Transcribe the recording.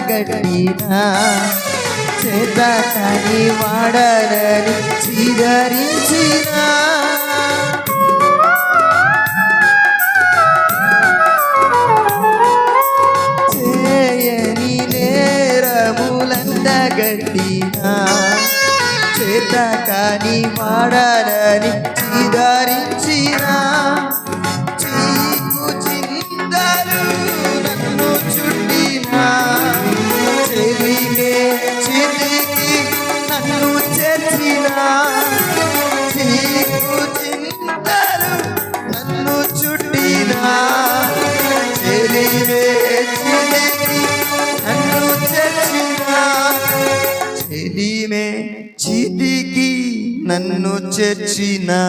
గట్టినా చేతకాని వాడనని చిదరించినా చేయని నేరములందగట్టినా చేతకాని వాడనని చిదరించినా చీకు చిందలు నన్ను చుట్టినా చెలిమే చితికి నన్ను చేర్చినా చీకు చిందలు నన్ను చుట్టినా చెలిమే చితికి నన్ను చేర్చినా చెలిమే చితికి నన్ను చేర్చినా